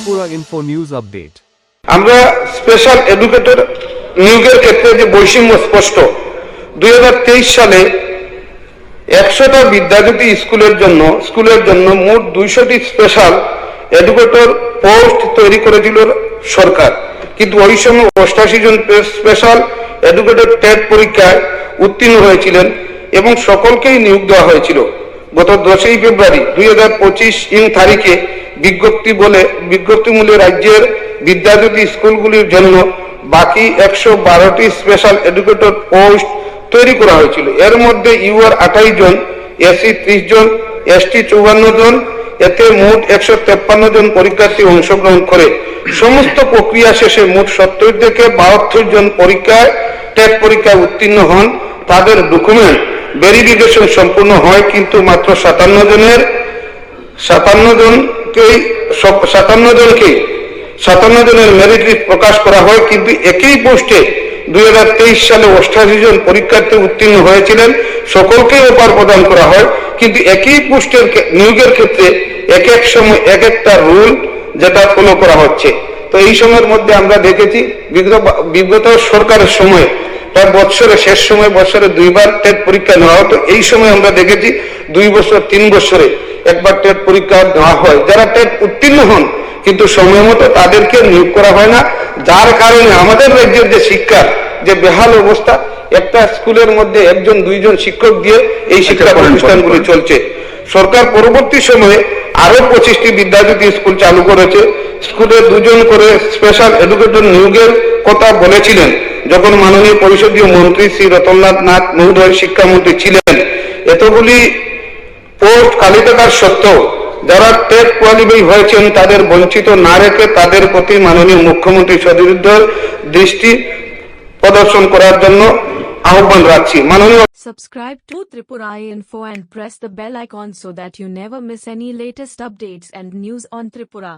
Tripura Info News Update. আমরা special educator নিয়োগের ক্ষেত্রে যে বৈষম্য স্পষ্ট। 2023 সালে 100টা বিদ্যাজ্যোতি স্কুলের জন্য মোট 200টি স্পেশাল এডুকেটর পোস্ট তৈরি করেছিল সরকার, কিন্তু ওই সময় 88 জন স্পেশাল এডুকেটর টেট পরীক্ষায় উত্তীর্ণ হয়েছিলেন এবং সকলকেই নিয়োগ দেওয়া হয়েছিল। গত 10ই ফেব্রুয়ারি 2025 তারিখে বিজ্ঞপ্তিমূলে রাজ্যের বিদ্যাজ্যোতি স্কুলগুলির জন্য বাকি 112টি স্পেশাল এডুকেটর পোস্ট তৈরি করা হয়েছিল। এর মধ্যে ইউআর 28 জন, এসসি 30 জন, এসটি 54 জন, এতে মোট 153 জন পরীক্ষার্থী অংশগ্রহণ করে। সমস্ত প্রক্রিয়া শেষে মোট 70 থেকে 72 জন টেট পরীক্ষায় উত্তীর্ণ হন। তাদের ডকুমেন্ট ভেরিফিকেশন সম্পূর্ণ হয়, কিন্তু মাত্র 57 জনের মেরিট লিস্ট প্রকাশ করা হয়। কিন্তু একই পোস্টে 2023 সালে 88 জন পরীক্ষার্থী উত্তীর্ণ হয়েছিলেন, সকলকেই অফার প্রদান করা হয়। কিন্তু একই পোস্টের নিয়োগের ক্ষেত্রে এক এক সময় এক একটা রুল যেটা ফলো করা হচ্ছে। তো এই সময়ের মধ্যে আমরা দেখেছি বিগত সরকারের সময় প্রায় শেষ সময় বছরে 2বার টেট পরীক্ষা নেওয়া হতো। এই সময় আমরা দেখেছি 2 বছর 3 বছরে একবার টেট পরীক্ষা নেওয়া হয়। যারা টেট উত্তীর্ণ হন কিন্তু সময় মতো তাদেরকে নিয়োগ করা হয় না, যার কারণে আমাদের রাজ্যের যে শিক্ষার যে বেহাল অবস্থা, একটা স্কুলের মধ্যে 1-2 জন শিক্ষক দিয়ে এই শিক্ষা প্রতিষ্ঠানগুলি চলছে। সরকার পরবর্তী সময়ে আরো 25টি বিদ্যাজ্যোতি স্কুল চালু করেছে। স্কুলে 2 জন করে স্পেশাল এডুকেটর নিয়োগের কথা বলেছিলেন যখন মাননীয় পরিষদীয় মন্ত্রী শ্রী রতনলাল নাথ মহোদয় শিক্ষামন্ত্রী ছিলেন। এতগুলি পোস্ট খালি থাকার সত্ত্বেও যারা টেট কোয়ালিফাই হয়েছেন তাদের বঞ্চিত না রেখে তাদের প্রতি মাননীয় মুখ্যমন্ত্রী সদৃঢ় দৃষ্টি প্রদর্শন করার জন্য আহ্বান রাখছি। মাননীয় Subscribe to Tripura Info and press the bell icon so that you never miss any latest updates and news on Tripura.